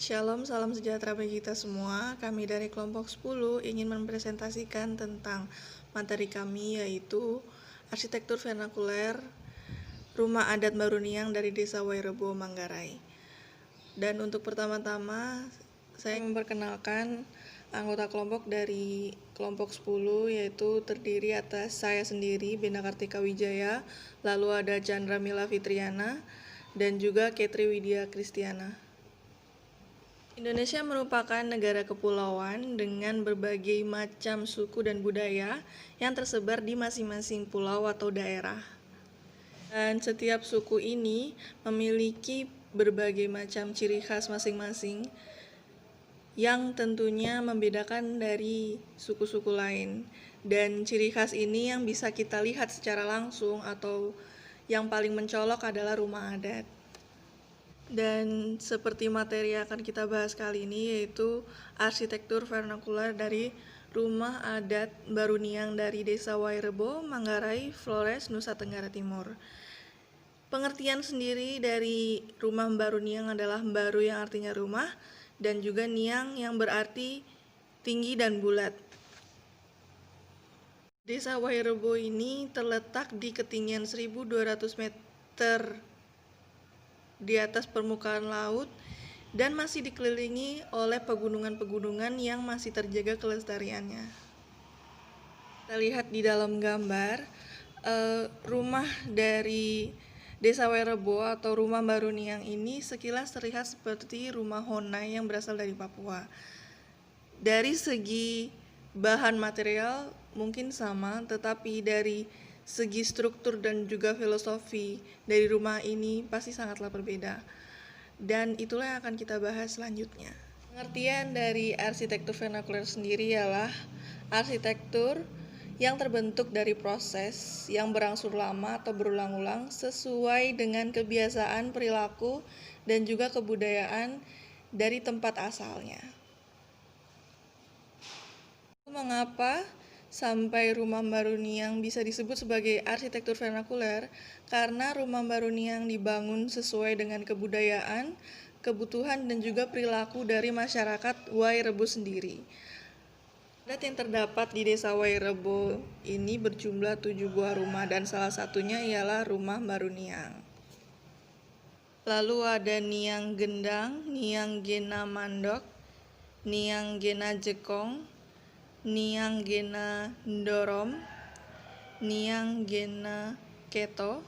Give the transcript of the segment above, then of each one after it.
Shalom, salam sejahtera bagi kita semua. Kami dari kelompok 10 ingin mempresentasikan tentang materi kami, yaitu arsitektur vernakuler rumah adat Baruniang dari Desa Wairebo, Manggarai. Dan untuk pertama-tama, saya memperkenalkan anggota kelompok dari kelompok 10, yaitu terdiri atas saya sendiri, Benda Kartika Wijaya, lalu ada Chandra Mila Fitriana, dan juga Ketri Widya Kristiana. Indonesia merupakan negara kepulauan dengan berbagai macam suku dan budaya yang tersebar di masing-masing pulau atau daerah. Dan setiap suku ini memiliki berbagai macam ciri khas masing-masing yang tentunya membedakan dari suku-suku lain. Dan ciri khas ini yang bisa kita lihat secara langsung atau yang paling mencolok adalah rumah adat. Dan seperti materi yang akan kita bahas kali ini, yaitu arsitektur vernakular dari rumah adat Baruniang dari Desa Wairebo, Manggarai, Flores, Nusa Tenggara Timur. Pengertian sendiri dari rumah Baruniang adalah baru yang artinya rumah, dan juga niang yang berarti tinggi dan bulat. Desa Wairebo ini terletak di ketinggian 1.200 meter di atas permukaan laut dan masih dikelilingi oleh pegunungan-pegunungan yang masih terjaga kelestariannya. Kita lihat di dalam gambar rumah dari Desa Wairebo atau rumah Baruniang ini sekilas terlihat seperti rumah Honai yang berasal dari Papua. Dari segi bahan material mungkin sama, tetapi dari segi struktur dan juga filosofi dari rumah ini pasti sangatlah berbeda. Dan itulah yang akan kita bahas selanjutnya. Pengertian dari arsitektur vernakuler sendiri ialah arsitektur yang terbentuk dari proses yang berangsur lama atau berulang-ulang sesuai dengan kebiasaan, perilaku, dan juga kebudayaan dari tempat asalnya. Mengapa sampai rumah Baruniang bisa disebut sebagai arsitektur vernakuler? Karena rumah Baruniang dibangun sesuai dengan kebudayaan, kebutuhan, dan juga perilaku dari masyarakat Wairebo sendiri. Adat yang terdapat di Desa Wairebo ini berjumlah 7 buah rumah, dan salah satunya ialah rumah Baruniang. Lalu ada Niang Gendang, Niang Gena Mandok, Niang Gena Jekong, Niang Gena Ndorom, Niang Gena Keto,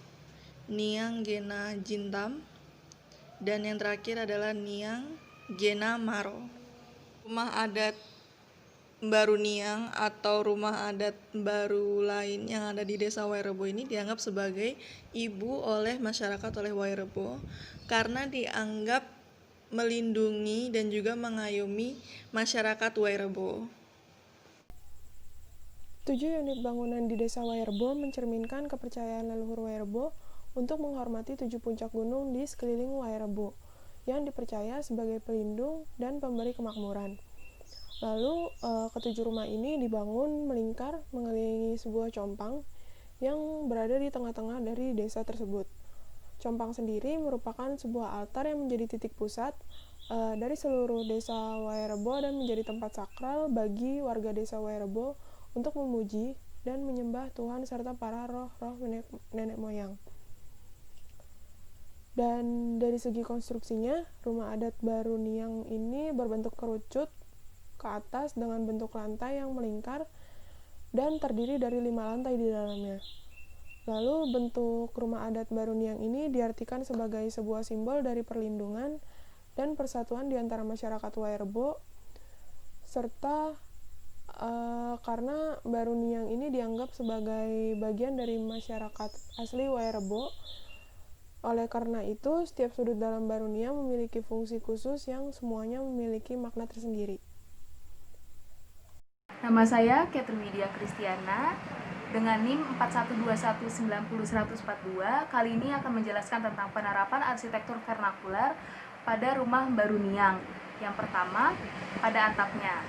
Niang Gena Jintam, dan yang terakhir adalah Niang Gena Maro. Rumah adat baru Niang atau rumah adat baru lain yang ada di Desa Wairebo ini dianggap sebagai ibu oleh masyarakat oleh Wairebo karena dianggap melindungi dan juga mengayomi masyarakat Wairebo. 7 unit bangunan di Desa Wairebo mencerminkan kepercayaan leluhur Wairebo untuk menghormati 7 puncak gunung di sekeliling Wairebo yang dipercaya sebagai pelindung dan pemberi kemakmuran. Lalu, ketujuh rumah ini dibangun melingkar mengelilingi sebuah compang yang berada di tengah-tengah dari desa tersebut. Compang sendiri merupakan sebuah altar yang menjadi titik pusat dari seluruh Desa Wairebo dan menjadi tempat sakral bagi warga Desa Wairebo untuk memuji dan menyembah Tuhan serta para roh-roh nenek moyang. Dan dari segi konstruksinya, rumah adat Baruniang ini berbentuk kerucut ke atas dengan bentuk lantai yang melingkar dan terdiri dari 5 lantai di dalamnya. Lalu bentuk rumah adat Baruniang ini diartikan sebagai sebuah simbol dari perlindungan dan persatuan di antara masyarakat Wairebo serta karena Baruniang ini dianggap sebagai bagian dari masyarakat asli Wairebo. Oleh karena itu, setiap sudut dalam Baruniang memiliki fungsi khusus yang semuanya memiliki makna tersendiri. Nama saya Ketri Widya Kristiana dengan NIM 4121901042. Kali ini akan menjelaskan tentang penerapan arsitektur vernakuler pada rumah Baruniang. Yang pertama, pada atapnya.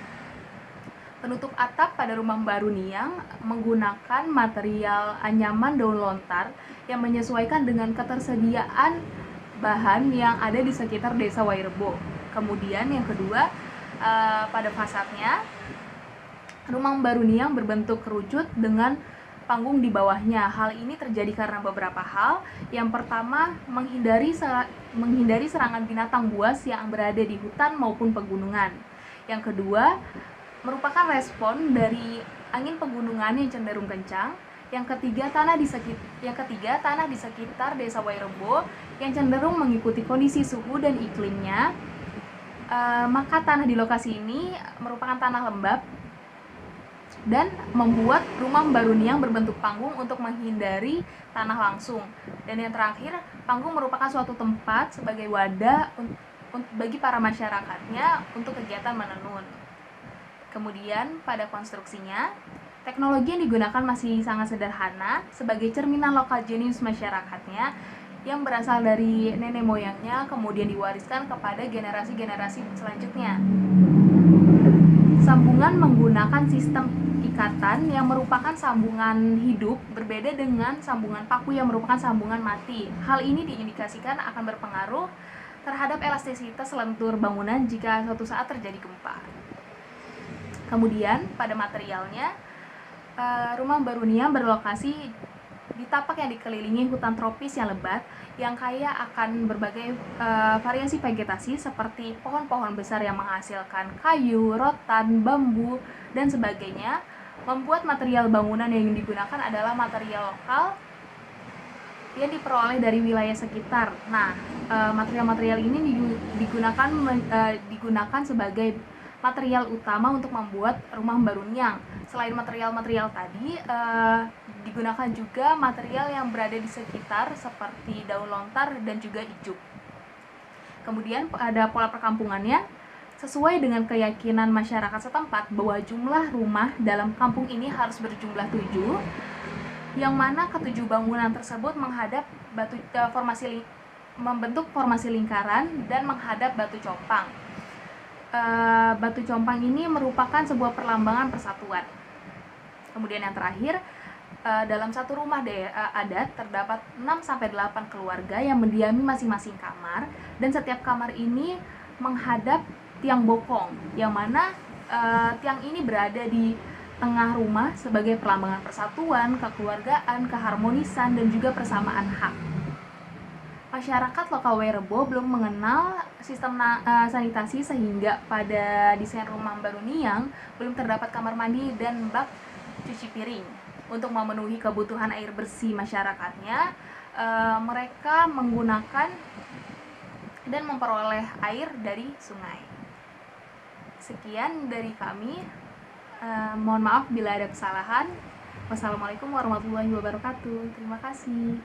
Penutup atap pada rumah Baruniang menggunakan material anyaman daun lontar yang menyesuaikan dengan ketersediaan bahan yang ada di sekitar Desa Wairebo. Kemudian yang kedua, pada fasadnya rumah Baruniang berbentuk kerucut dengan panggung di bawahnya. Hal ini terjadi karena beberapa hal. Yang pertama, menghindari serangan binatang buas yang berada di hutan maupun pegunungan. Yang kedua, merupakan respon dari angin pegunungan yang cenderung kencang. Yang ketiga, tanah di sekitar Desa Wairebo yang cenderung mengikuti kondisi suhu dan iklimnya. Maka tanah di lokasi ini merupakan tanah lembab dan membuat rumah Baruniang berbentuk panggung untuk menghindari tanah langsung. Dan yang terakhir, panggung merupakan suatu tempat sebagai wadah bagi para masyarakatnya untuk kegiatan menenun. Kemudian pada konstruksinya, teknologi yang digunakan masih sangat sederhana sebagai cerminan lokal jenius masyarakatnya yang berasal dari nenek moyangnya, kemudian diwariskan kepada generasi-generasi selanjutnya. Sambungan menggunakan sistem ikatan yang merupakan sambungan hidup berbeda dengan sambungan paku yang merupakan sambungan mati. Hal ini diindikasikan akan berpengaruh terhadap elastisitas lentur bangunan jika suatu saat terjadi gempa. Kemudian pada materialnya, rumah Baruniang berlokasi di tapak yang dikelilingi hutan tropis yang lebat yang kaya akan berbagai variasi vegetasi seperti pohon-pohon besar yang menghasilkan kayu, rotan, bambu, dan sebagainya. Membuat material bangunan yang digunakan adalah material lokal yang diperoleh dari wilayah sekitar. Nah, material-material ini digunakan sebagai material utama untuk membuat rumah Baruniang. Selain material-material tadi, digunakan juga material yang berada di sekitar seperti daun lontar dan juga ijuk. Kemudian ada pola perkampungannya. Sesuai dengan keyakinan masyarakat setempat bahwa jumlah rumah dalam kampung ini harus berjumlah 7, yang mana ketujuh bangunan tersebut menghadap membentuk formasi lingkaran dan menghadap batu compang. Batu compang ini merupakan sebuah perlambangan persatuan. Kemudian yang terakhir, dalam satu rumah adat terdapat 6-8 keluarga yang mendiami masing-masing kamar, dan setiap kamar ini menghadap tiang bokong, yang mana tiang ini berada di tengah rumah sebagai perlambangan persatuan, kekeluargaan, keharmonisan, dan juga persamaan hak. Masyarakat lokal Wairebo belum mengenal sistem sanitasi, sehingga pada desain rumah Baruniang belum terdapat kamar mandi dan bak cuci piring. Untuk memenuhi kebutuhan air bersih masyarakatnya, mereka menggunakan dan memperoleh air dari sungai. Sekian dari kami. Mohon maaf bila ada kesalahan. Wassalamualaikum warahmatullahi wabarakatuh. Terima kasih.